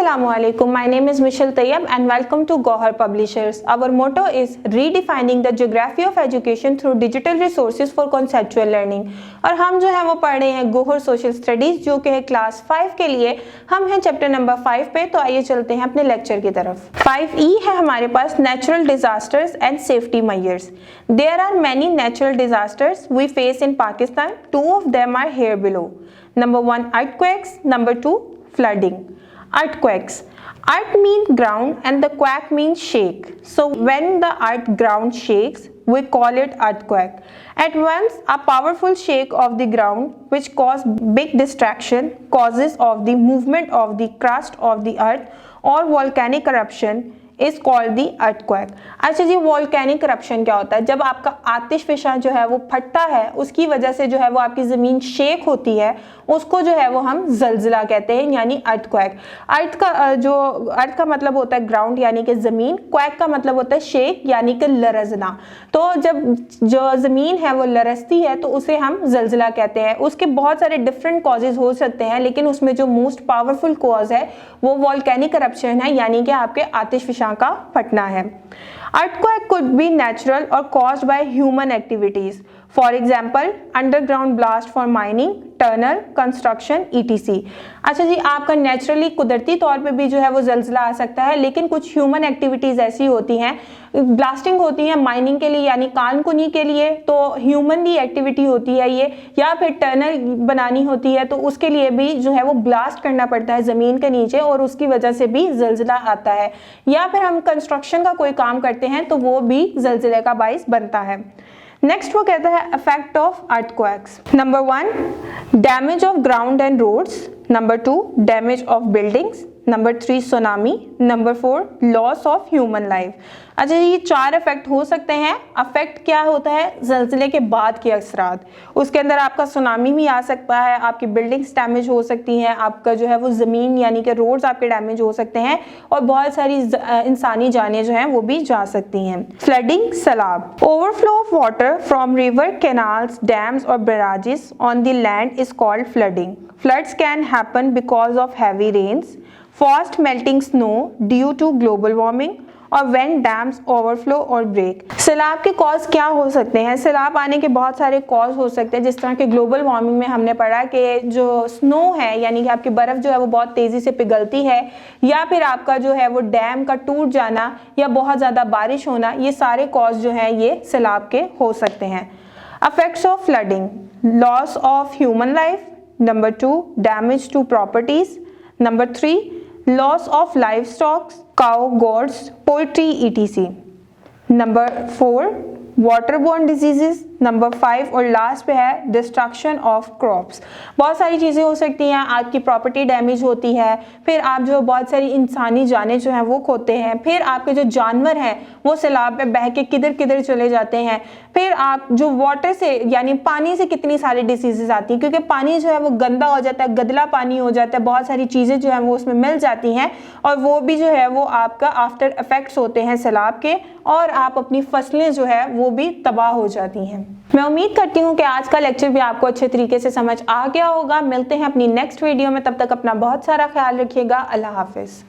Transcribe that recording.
Assalamualaikum. My name is Michelle Tayyab and welcome to Gohar Publishers. Our motto is redefining the geography of education through digital resources for conceptual learning. और हम जो है वो पढ़ रहे हैं Gohar social studies जो कि है क्लास 5 के लिए। हम हैं चैप्टर नंबर 5 पे, तो आइए चलते हैं अपने लेक्चर की तरफ। 5E है हमारे पास natural disasters and safety measures. There are many natural disasters we face in Pakistan. 2 of them are here below. Number 1 earthquakes, number 2 flooding. Earthquakes. Earth means ground and the quake means shake. So when the earth ground shakes, we call it earthquake. At once, a powerful shake of the ground which causes big distraction, causes of the movement of the crust of the earth or volcanic eruption is called the earthquake. अच्छा जी, volcanic corruption क्या होता है? जब आपका आतिशफिशा जो है वो फटता है, उसकी वजह से जो है वो आपकी ज़मीन शेक होती है, उसको जो है वो हम जलजिला कहते हैं, यानी अर्थक्वेक। अर्थ का मतलब होता है ग्राउंड यानी कि ज़मीन, क्वेक का मतलब होता है शेक यानी कि लरजना। तो जब जो ज़मीन है वो लरसती है तो उसे हम जलजिला कहते हैं। उसके बहुत सारे डिफरेंट कॉजेज हो सकते हैं, लेकिन उसमें जो मोस्ट पावरफुल कॉज है वो वोल्केनिक करप्शन है, यानी कि आपके आतिशफिशा का फटना है। Earthquake could be natural or caused by human activities. For example, underground blast for mining, tunnel, construction, etc. अच्छा जी, आपका नेचुरली कुदरती तौर पे भी जो है वो जलजिला आ सकता है, लेकिन कुछ ह्यूमन एक्टिविटीज़ ऐसी होती हैं, ब्लास्टिंग होती है माइनिंग के लिए यानी कानकुनी के लिए, तो ह्यूमनली एक्टिविटी होती है ये, या फिर टनल बनानी होती है तो उसके लिए भी जो है वो ब्लास्ट करना पड़ता है ज़मीन के नीचे और उसकी वजह से भी जलजिला आता है, या फिर हम कंस्ट्रक्शन का कोई काम करते हैं तो वो भी जलजिले का बाइस बनता है। नेक्स्ट वो कहता है effect of earthquakes. Number 1 damage of ground and roads, number 2 damage of buildings, number 3 tsunami, number 4 loss of human life. अच्छा, ये 4 इफेक्ट हो सकते हैं। इफेक्ट क्या होता है? जलजिले के बाद के असरात, उसके अंदर आपका सुनामी भी आ सकता है, आपकी बिल्डिंग्स डैमेज हो सकती हैं, आपका जो है वो ज़मीन यानी कि रोड्स आपके डैमेज हो सकते हैं, और बहुत सारी इंसानी जानें जो हैं वो भी जा सकती हैं। फ्लडिंग, सैलाब। Overflow of water from river, canals, dams और barrages on the land is called flooding. Floods can happen because of heavy rains, fast melting snow due to global warming, और when dams overflow or break. सैलाब के cause क्या हो सकते हैं? सैलाब आने के बहुत सारे कॉज हो सकते हैं, जिस तरह के ग्लोबल वार्मिंग में हमने पढ़ा कि जो स्नो है यानी कि आपकी बर्फ़ जो है वो बहुत तेज़ी से पिघलती है, या फिर आपका जो है वो डैम का टूट जाना या बहुत ज़्यादा बारिश होना, ये सारे कॉज जो हैं ये सैलाब के हो सकते हैं। Affects of flooding, loss of human life, Number 2 damage to properties, number 3 loss of livestock, cow, goats, poultry, etc. Number 4 waterborne diseases, number 5 और लास्ट पे है डिस्ट्रक्शन ऑफ क्रॉप्स। बहुत सारी चीज़ें हो सकती हैं, आपकी प्रॉपर्टी डैमेज होती है, फिर आप जो बहुत सारी इंसानी जानें जो हैं वो खोते हैं, फिर आपके जो जानवर हैं वो सैलाब में बह के किधर किधर चले जाते हैं, फिर आप जो वाटर से यानी पानी से कितनी सारी डिसीजेज आती हैं, क्योंकि पानी जो है वो गंदा हो जाता है, गदला पानी हो जाता है, बहुत सारी चीज़ें जो हैं वो उसमें मिल जाती हैं, और वो भी जो है वो आपका आफ्टर इफेक्ट्स होते हैं सैलाब के, और आप अपनी फसलें जो है वो भी तबाह हो जाती हैं। मैं उम्मीद करती हूँ कि आज का लेक्चर भी आपको अच्छे तरीके से समझ आ गया होगा। मिलते हैं अपनी नेक्स्ट वीडियो में, तब तक अपना बहुत सारा ख्याल रखिएगा। अल्लाह हाफिज़।